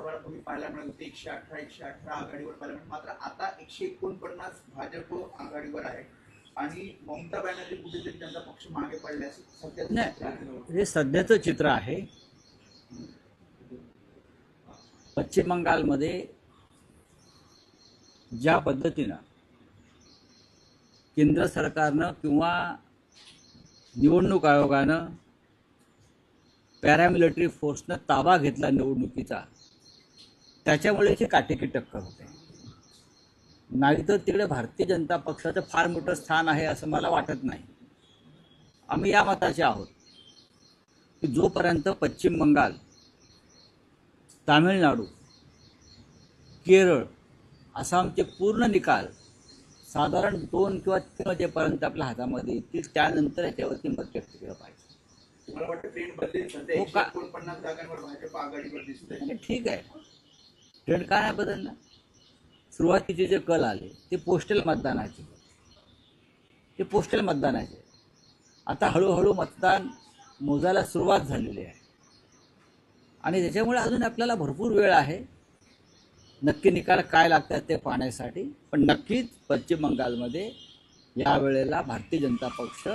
विधानसभा तुम्ही पाहायला मिळत होते 118 आघाडीवर पाहायला मिळत, मात्र आता 149 भाजप आघाडीवर आहे आणि ममता बॅनर्जी कुठेतरी त्यांचा पक्ष मागे पडल्यास सध्याचं चित्र आहे. हे सध्याचं चित्र आहे. पश्चिम बंगालमध्ये ज्या पद्धतीनं केंद्र सरकारनं किंवा निवडणूक आयोगानं पॅरामिलिटरी फोर्सनं ताबा घेतला निवडणुकीचा, त्याच्यामुळे ही काटेकी टक्कर होते. नाहीतर तिकडे भारतीय जनता पक्षाचं फार मोठं स्थान आहे असं मला वाटत नाही. आम्ही या मताचे आहोत की जोपर्यंत पश्चिम बंगाल, तामिळनाडू, केरळ, आसामचे पूर्ण निकाल साधारण 2 किंवा 3 वाजेपर्यंत आपल्या हातामध्ये येतील, त्यानंतर याच्यावरती मत व्यक्त केलं पाहिजे. मला वाटतं ट्रेंड बदलेल. सध्या 149 जागांवर भाजप आघाडीवर दिसतंय. ठीक आहे, ट्रेंड काय नाही बदलणार. सुरुवातीचे जे कल आले ते पोस्टल मतदानाचे, आता हळूहळू मतदान मोजायला सुरुवात झालेली आहे आणि त्याच्यामुळे अजून आपल्याला भरपूर वेळ आहे नक्की निकाल काय लागतात ते पाहण्यासाठी. पण नक्कीच पश्चिम बंगालमध्ये यावेळेला भारतीय जनता पक्ष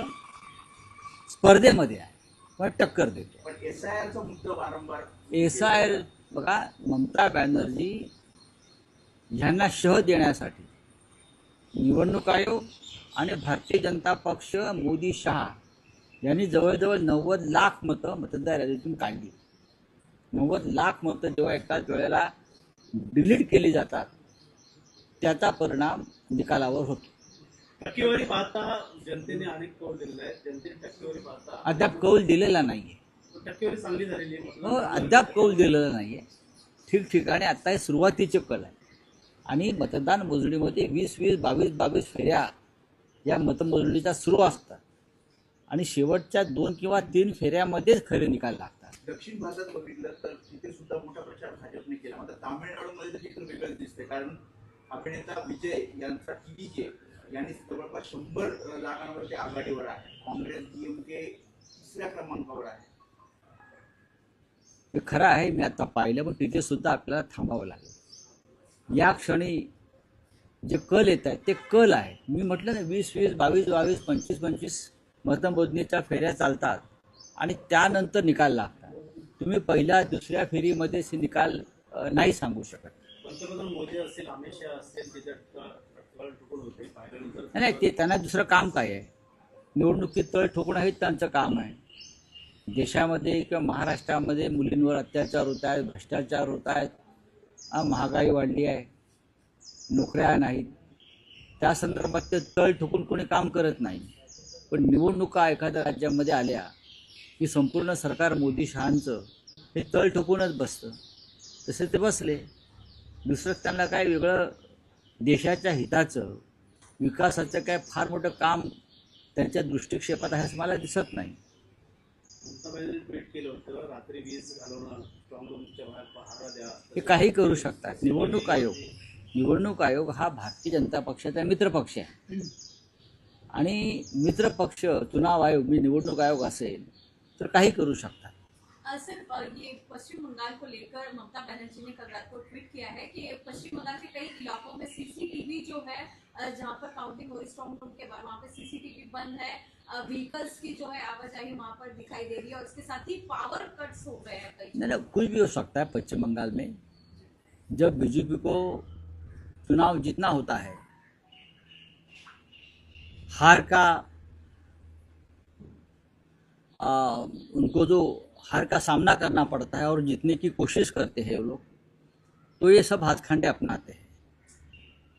स्पर्धेमध्ये आहे, पण टक्कर देतो. पण SIRचा मुद्दा वारंवार SIR बघा, ममता बॅनर्जी ह्यांना शह देण्यासाठी निवडणूक आयोग आणि भारतीय जनता पक्ष, मोदी शहा यांनी जवळजवळ 90 लाख मतं मतदार यादीतून काढली. 90 लाख मतं जेव्हा एकाच वेळेला डिलीट केली जातात त्याचा परिणाम निकालावर होतो. टक्केवारी पाहता जनतेने अनेक कौल दिलेला आहे. जनतेने टक्केवारी पाहता अद्याप कौल दिलेला नाहीये. टक्केवारी चांगली झालेली आहे. हो, अद्याप कौल दिलेला नाहीये. ठिकठिकाणी आता हे सुरुवातीचे कल आहे आणि मतदान मोजणीमध्ये 20-20, 22-22 फेऱ्या या मतमोजणीचा सुरू असतात आणि शेवटच्या 2 किंवा 3 फेऱ्यामध्येच खरे निकाल लागतात. दक्षिण भारतात बघितलं तर तिथे सुद्धा मोठा प्रचार भाजपने केला. मात्र तामिळनाडूमध्ये तर चित्र वेगळंच दिसते, कारण अभिनेता विजय यांचा TVK यांनी जवळपास 100 लाखांवरती आघाडीवर आहे. काँग्रेस DMK 3ऱ्या क्रमांकावर आहे. हे खरं आहे, मी आता पाहिलं, पण तिथे सुद्धा आपल्याला थांबावं लागेल. या क्षणी जे कल येत आहेत ते कल आहे. मी म्हटलं ना, 20-20, 22-22, 25-25 मतमोजणीच्या फेऱ्या चालतात आणि त्यानंतर निकाल लागतात. तुम्ही पहिल्या दुसऱ्या फेरीमध्ये निकाल नाही सांगू शकत. पंतप्रधान मोदी असतील, अमित शहा असतील, नाही, ते त्यांना दुसरं काम काय आहे? निवडणुकीत तळ ठोकणं हे त्यांचं काम आहे. देशामध्ये किंवा महाराष्ट्रामध्ये मुलींवर अत्याचार होत आहेत, भ्रष्टाचार होत आहेत, महागाई वाढली आहे, नोकऱ्या नाहीत, त्या संदर्भात ते तळ ठोकून कोणी काम करत नाही. पण निवडणुका एखाद्या राज्यामध्ये आल्या की संपूर्ण सरकार मोदी शहांचं हे तळ ठोकूनच बसतं. तसे ते बसले. दुसरं त्यांना काय वेगळं देशाच्या हिताचं, विकासाचं काय फार मोठं काम त्यांच्या दृष्टिक्षेपात आहे असं मला दिसत नाही. ट्विट केलं होतं, रात्री 20 घालवणं, स्ट्रॉंग रूमच्या बाहेर पहारा द्या, हे काही करू शकतात. निवडणूक आयोग हा भारतीय जनता पक्षाचा मित्रपक्ष आहे आणि मित्रपक्ष चुनाव आयोग, मी निवडणूक आयोग असेल तर काही करू शकतात. सर, ये पश्चिम बंगाल को लेकर ममता बनर्जी ने कल रात को ट्वीट किया है कि पश्चिम बंगाल के कई इलाकों में CCTV जो है, जहां पर काउंटिंग हो रही स्ट्रॉन्ग रूम के बाद, वहां पे CCTV बंद है, व्हीकल्स की जो है आवाजाही वहां पर दिखाई दे रही है और इसके साथ ही पावर कट्स हो गए हैं कई। नहीं, कुछ भी हो सकता है पश्चिम बंगाल में. जब बीजेपी को चुनाव जीतना होता है, हार का उनको जो हार का सामना करना पड़ता है और जीतने की कोशिश करते हैं वो लोग, तो ये सब हाथखंडे अपनाते हैं.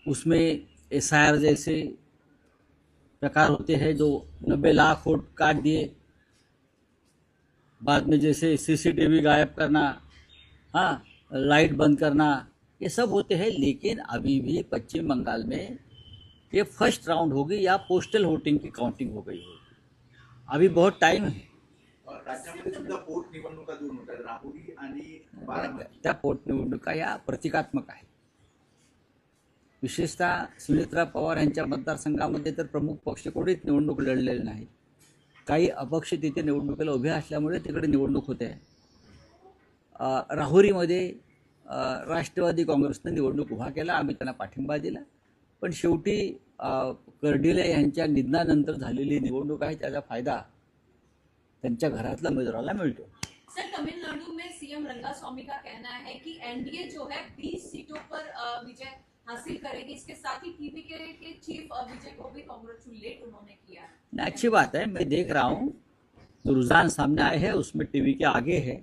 उसमें SIR जैसे प्रकार होते हैं जो 90 लाख वोट काट दिए, बाद में जैसे CCTV गायब करना, हाँ, लाइट बंद करना, ये सब होते हैं. लेकिन अभी भी पश्चिम बंगाल में ये फर्स्ट राउंड होगी या पोस्टल वोटिंग की काउंटिंग हो गई होगी. अभी बहुत टाइम है. राज्यामध्ये सुद्धा पोट निवडणुका दूर होतात, राहुरी आणि बारामती. त्या पोटनिवडणुका या प्रतिकात्मक आहेत. विशेषतः सुनेत्रा पवार यांच्या मतदारसंघामध्ये तर प्रमुख पक्ष कोणीच निवडणूक लढलेले नाही. काही अपक्ष तिथे निवडणुकीला उभे असल्यामुळे तिकडे निवडणूक होते. राहुरीमध्ये राष्ट्रवादी काँग्रेसनं निवडणूक उभा केला, आम्ही त्यांना पाठिंबा दिला. पण शेवटी कर्डिले यांच्या निधनानंतर झालेली निवडणूक आहे, त्याचा फायदा त्यांच्या घरातल्या उमेदवाराला मिळतो. सर, तमिलनाडु में सीएम रंगास्वामी का कहना है कि एनडीए जो है 20 सीटों पर विजय हासिल करेगी. इसके साथ ही टीवीके के चीफ विजय को भी कॉन्ग्रेचुलेट उन्होंने किया. अच्छी बात है, मैं देख रहा हूँ जो रुझान सामने आए हैं उसमें टीवी के आगे है,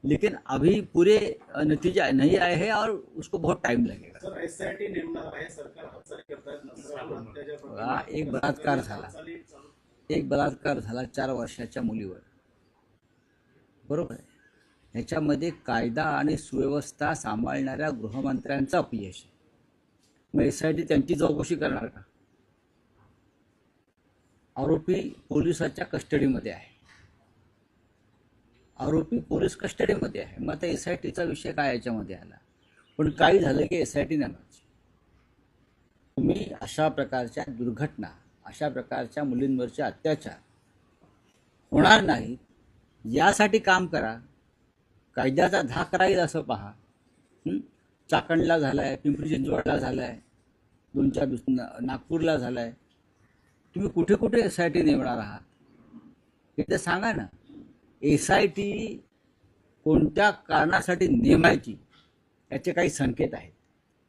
लेकिन अभी पूरे नतीजा नहीं आए हैं और उसको बहुत टाइम लगेगा. सर, एसआयटी नेमणार आहे, सरकार हालचाली करतायत. एक बलात्कार झाला 4 वर्षाच्या मुलीवर, बरोबर आहे. ह्याच्यामध्ये कायदा आणि सुव्यवस्था सांभाळणाऱ्या गृहमंत्र्यांचं अपयश आहे. मग एसआयटी त्यांची चौकशी करणार का? आरोपी पोलिसाच्या कस्टडीमध्ये आहे, आरोपी पोलीस कस्टडीमध्ये आहे. मग आता एसआयटीचा विषय काय याच्यामध्ये आला? पण काही झालं की एसआयटी नाही. तुम्ही अशा प्रकारच्या दुर्घटना, अशा प्रकारच्या मुलींवरचे अत्याचार होणार नाहीत यासाठी काम करा. कायद्याचा धाक राहील असं पहा. चाकणला झालाय, पिंपरी चिंचवडला झालाय, 2-4 नागपूरला झालाय. तुम्ही कुठे कुठे एसआयटी नेमणार आहात हे तर सांगा ना. एसआयटी कोणत्या कारणासाठी नेमायची याचे काही संकेत आहेत.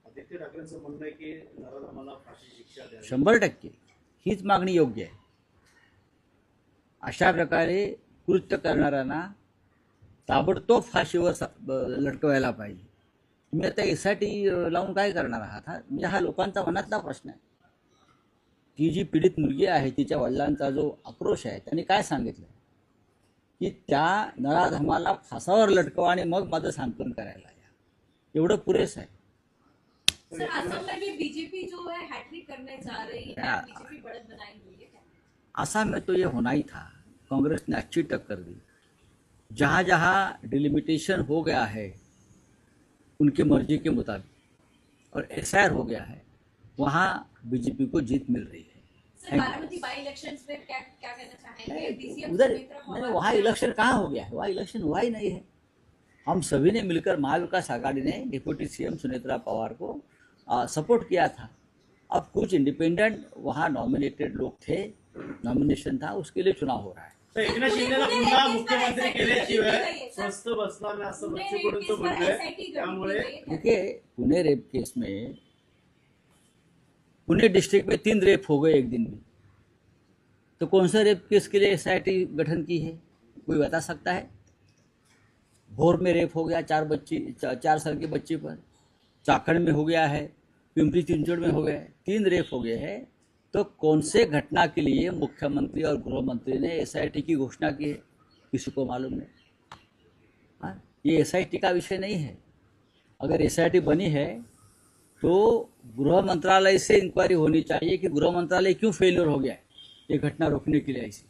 आदित्य ठाकरेंचं म्हणणं आहे की नराधमाला फाशी शिक्षा द्यावी. 100% हीच मागणी योग्य आहे. अशा प्रकारे कृत्य करणाऱ्यांना ताबडतोब फाशीवर लटकवायला पाहिजे. तुम्ही आता एसआयटी लावून काय करणार आहात? म्हणजे हा लोकांचा मनातला प्रश्न आहे. ती जी पीडित मुलगी आहे, तिच्या वडिलांचा जो आक्रोश आहे, त्यांनी काय सांगितलं की त्या नराधमाला फासावर लटकवा आणि मग माझं सांत्वन करायला या. एवढं पुरेसं आहे. सर, असम में भी बीजेपी जो है हैट्रिक करने जा रही है, बीजेपी बढ़त बनाई हुई है क्या? असम में तो ये होना ही था. कांग्रेस ने अच्छी टक्कर दी. जहाँ जहाँ डिलिमिटेशन हो गया है उनकी मर्जी के मुताबिक और एसआईआर हो गया है, वहाँ बीजेपी को जीत मिल रही है. सर, बारामती बाई इलेक्शंस में क्या कहना चाहेंगे? DCM उधर सुमित्रा नहीं, महाजन- वहाँ इलेक्शन कहाँ हो गया है? वहाँ इलेक्शन हुआ ही नहीं है. हम सभी ने मिलकर महाविकास आघाड़ी ने डिप्टी सीएम सुनेत्रा पवार को सपोर्ट किया था. अब कुछ इंडिपेंडेंट वहाँ नॉमिनेटेड लोग थे, नॉमिनेशन था, उसके लिए चुनाव हो रहा है. तर एकनाथ शिंदेला पुन्हा मुख्यमंत्री केल्याशिवाय स्वस्त बसणार नाही असं बच्चूकडूंचं म्हणणं आहे. त्यामुळे देखिए, पुणे रेप केस में, पुणे डिस्ट्रिक्ट में 3 रेप हो गए एक दिन में. तो कौन सा रेप केस के लिए एसआईटी गठन की है? कोई बता सकता है? भोर में रेप हो गया 4 साल की बच्ची पर, चाकण में हो गया है, पिंपरी चिंचवड़ में हो गया है, 3 रेप हो गए हैं. तो कौन से घटना के लिए मुख्यमंत्री और गृह मंत्री ने एसआईटी की घोषणा की है? किसी को मालूम नहीं. हाँ, ये एसआईटी का विषय नहीं है. अगर एसआईटी बनी है तो गृह मंत्रालय से इंक्वायरी होनी चाहिए कि गृह मंत्रालय क्यों फेलियर हो गया है ये घटना रोकने के लिए ऐसी.